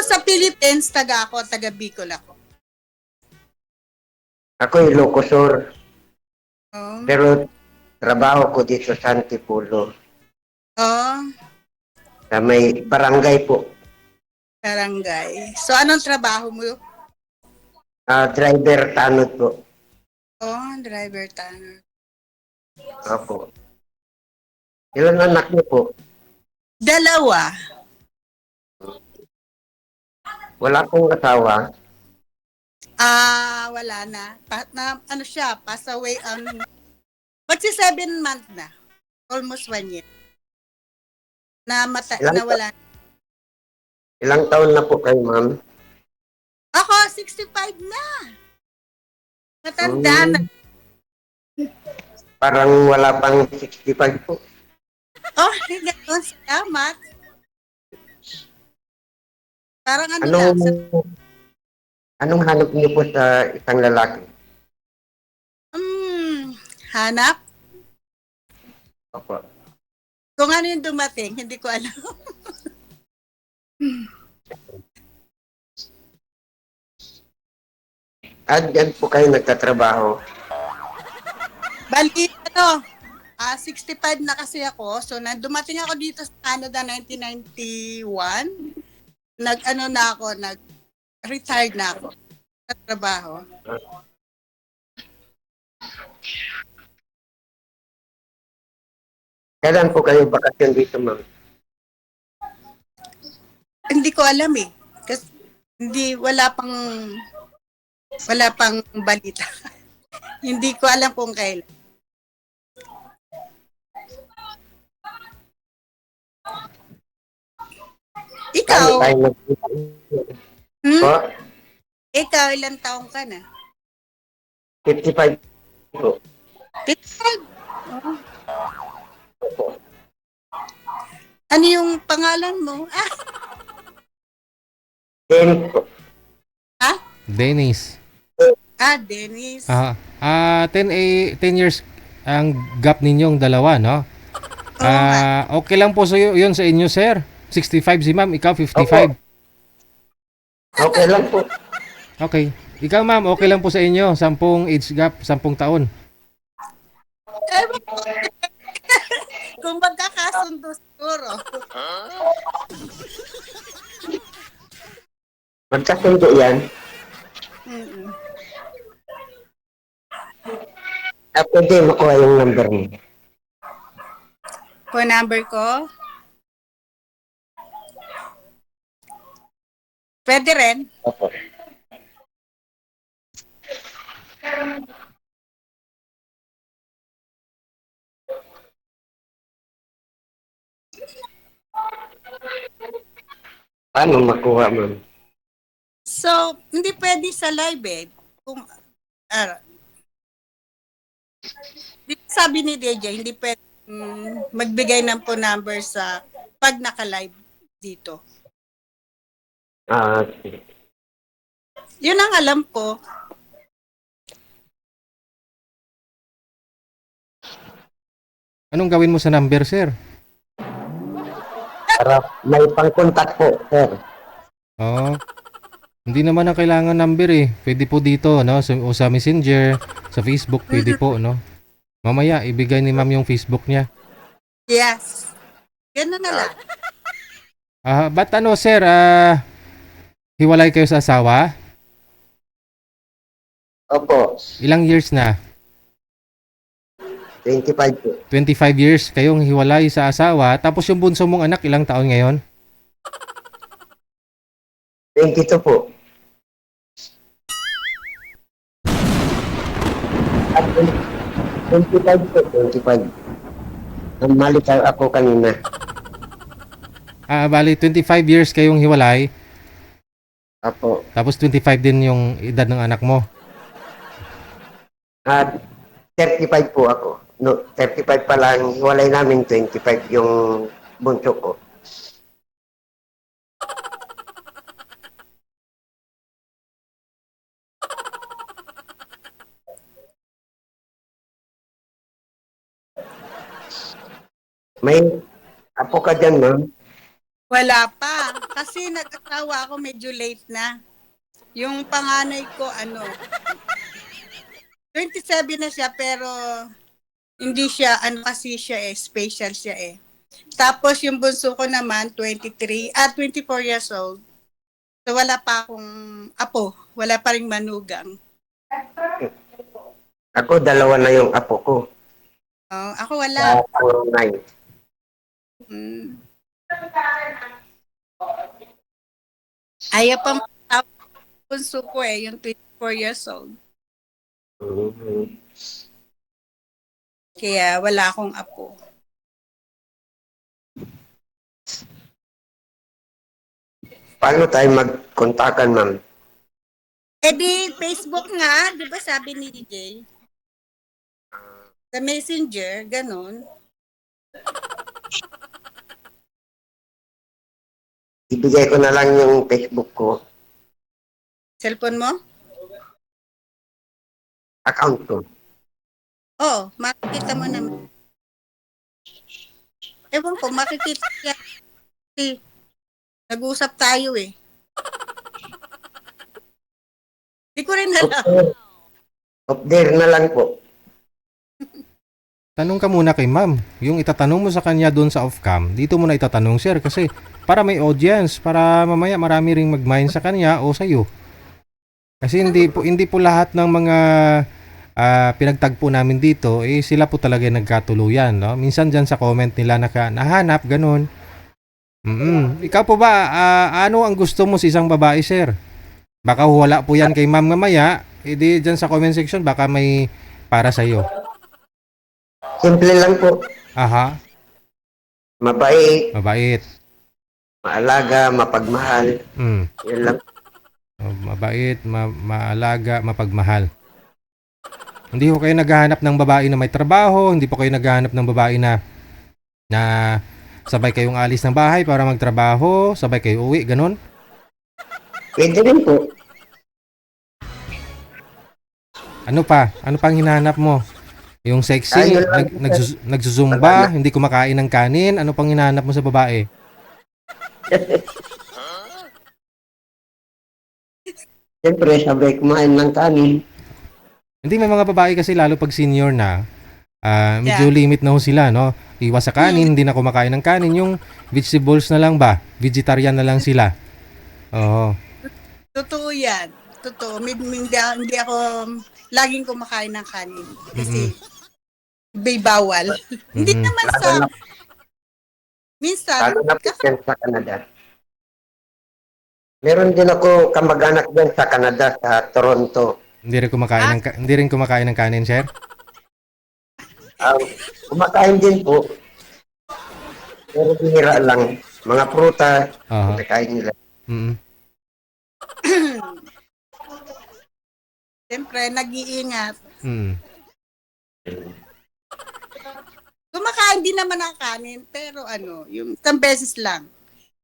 sa Philippines, taga Bicol ako. Ako Ilocosur, Oh. pero trabaho ko dito sa Antipolo. Oh, Sa may barangay po. barangay. So, anong trabaho mo? Driver tanod po. Oh, driver tanner. Opo. Ilan anak niyo po? Dalawa. Wala pong asawa. Wala na. Ano siya, pass away magsi 7 month na. Almost 1 year. Ilang, Nawala. ilang taon na po kayo, ma'am? Ako, 65 na. Matanda na. Parang wala pang 65 po. Oh, gano'n. Salamat. Parang ano lang. Anong hanap niyo po sa isang lalaki? Hanap. Opo. Kung ano yung dumating, hindi ko alam. Diyan po kayo nagtatrabaho. Bali, 65 na kasi ako. So, dumating ako dito sa Canada 1991. Nag-retired na ako sa trabaho. Kailan po kayo bakasyon dito, ma'am? Hindi ko alam eh. Kasi wala pang balita. Hindi ko alam kung kailan. Ikaw, Paano tayo nagkita? Po? ikaw ilang taong ka na? 55 po. 55. Opo. Ano yung pangalan mo? Then po. Dennis. Dennis. 10 years ang gap ninyong dalawa, no? Okay lang po yun sa inyo, sir. 65 si ma'am, ikaw 55. Okay lang po. Okay. Ikaw ma'am, okay lang po sa inyo. 10 age gap, 10 taon. Kung magkakasundo siguro. Magkasundo yan. Pwede makuha yung number mo. Phone number ko? Pwede rin. Opo. Paano makuha, ma'am? So, hindi pwede sa live eh. Kung, sabi ni DJ, hindi pwede magbigay ng phone number sa pag naka-live dito. Sige. Yun ang alam ko. Anong gawin mo sa number, sir? Para may pang-contact po, sir. Hindi naman na kailangan number eh. Pwede po dito, no? O sa Messenger, sa Facebook, pwede po, no? Mamaya, ibigay ni ma'am yung Facebook niya. Yes. Ganun na lang. Ba't sir? Hiwalay kayo sa asawa? Opo. Ilang years na? 25 po. 25 years kayong hiwalay sa asawa. Tapos yung bunso mong anak, ilang taon ngayon? 22 po. At 25 po, 25. Mali ako kanina. Bali, 25 years kayong hiwalay. Opo. Tapos 25 din yung edad ng anak mo. 35 po ako. No, 35 pa lang. Hiwalay namin 25 yung bunso ko. May apo ka dyan, ma'am? Wala pa. Kasi nag-asawa ako medyo late na. Yung panganay ko, 27 na siya, pero hindi siya, kasi siya special siya Tapos yung bunso ko naman, 24 years old. So wala pa akong apo, wala pa ring manugang. Ako, dalawa na yung apo ko. Ako wala. Puro 9. Mm. Ayaw pa bunso ko yung 24 years old. Mhm. Kaya wala akong apo. Paano tayo magkontakan, ma'am? Di Facebook nga, di ba sabi ni DJ? Sa Messenger, ganun. Ibigay ko na lang yung Facebook ko. Cellphone mo? Account ko. Oo, makikita mo naman. Ewan ko, makikita niya. Kasi nag-uusap tayo Di ko rin alam. Up there na lang po. Tanong ka muna kay ma'am. Yung itatanong mo sa kanya doon sa off-cam, dito mo na itatanong, sir. Kasi para may audience, para mamaya marami ring mag-mine sa kanya o sa'yo. Kasi hindi po lahat ng mga pinagtagpo namin dito, sila po talaga nagkatuluyan. No? Minsan dyan sa comment nila nahanap, ganun. Ikaw po ba, ano ang gusto mo sa isang babae, sir? Baka wala po yan kay ma'am mamaya, edi dyan sa comment section, baka may para sa'yo. Simple lang po. Aha, Mabait, mabait. maalaga, mapagmahal. Yan lang. Mabait, maalaga, mapagmahal. Hindi ko kayo naghahanap ng babae na may trabaho, hindi po kayo naghahanap ng babae na sabay kayong alis ng bahay para magtrabaho, sabay kayo uwi, ganun. Pwede rin po. Ano pa? Ano pang hinahanap mo? Yung sexy, Ayun lang. nagsusumba, hindi kumakain ng kanin, ano pang hinahanap mo sa babae? Siyempre, sabay kumain ng kanin. Hindi, may mga babae kasi lalo pag senior na, medyo limit na ho sila, no? Iwas sa kanin, hindi na kumakain ng kanin. Yung vegetables na lang ba? Vegetarian na lang sila. Oo. Totoo yan. Totoo. Hindi ako laging kumakain ng kanin. Kasi may bawal. Hindi naman sa... Minsan, Lalo na po dyan sa Canada. Meron din ako kamag-anak dyan sa Canada, sa Toronto. Hindi rin kumakain ng kanin, sir? Kumakain din po. Pero binira lang. Mga prutas, Aha. kumakain nila. siyempre, nag-iingat. Kumakain din naman ng kanin, pero yung isang beses lang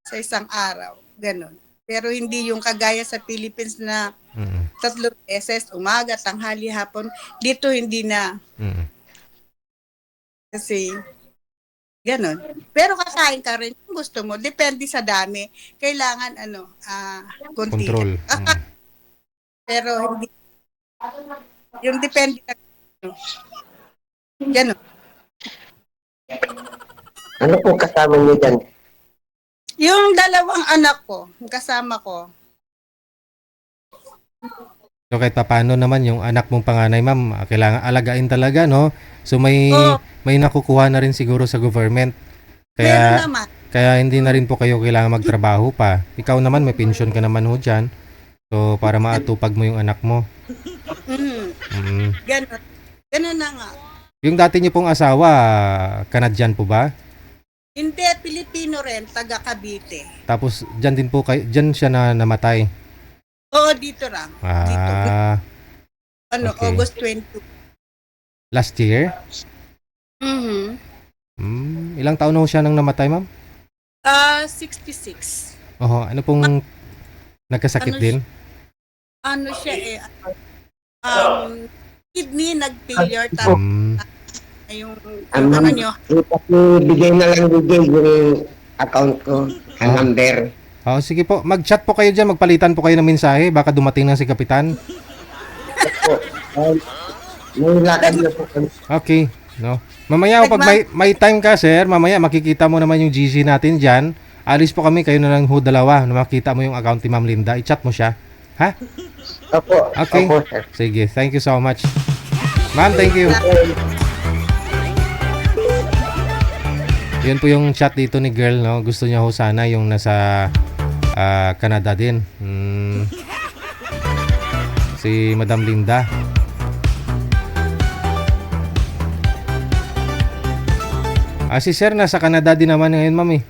sa isang araw. Ganon. Pero hindi yung kagaya sa Philippines na 3 beses, umaga, tanghali, hapon. Dito hindi na. Kasi, ganon. Pero kakain ka rin kung gusto mo. Depende sa dami. Kailangan, konti. Control. Pero hindi. Yung depende na. Ganon. Ano po kasama niyo dyan? Yung 2 anak ko, kasama ko. So kahit paano naman yung anak mong panganay, ma'am, kailangan alagain talaga, no? So may nakukuha na rin siguro sa government. Meron naman. Kaya hindi na rin po kayo kailangan magtrabaho pa. Ikaw naman may pension ka naman ho dyan. So para maatupag mo yung anak mo. Ganon. Ganon na nga. Yung dati niyo pong asawa, Canadian po ba? Hindi, Pilipino rin, taga Cavite. Tapos dyan din po kayo, dyan siya na namatay. Oo, dito lang. Dito. Okay. August 22. Last year? Ilang taon na ho siya nang namatay, ma'am? 66. Oho, ano pong nagkasakit din? Kidney nag-failure, tapos yung nyo. Bigay na lang yung account ko, ang number. Oh, sige po. Mag-chat po kayo dyan. Magpalitan po kayo ng mensahe. Baka dumating na si Kapitan. Po. May lakad na po kami. Okay. No. Mamaya pag may time ka, sir, mamaya makikita mo naman yung GC natin dyan. Alis po kami. Kayo na lang ho dalawa. Na makita mo yung account ni Ma'am Linda. I-chat mo siya. Ha? Opo. Okay. Opo, sir. Sige. Thank you so much. Ma'am, thank you. Yun po yung chat dito ni girl, no? Gusto niya ho sana yung nasa Canada din. Si Madam Linda. Si Sir nasa Canada din naman ngayon, ma'am eh.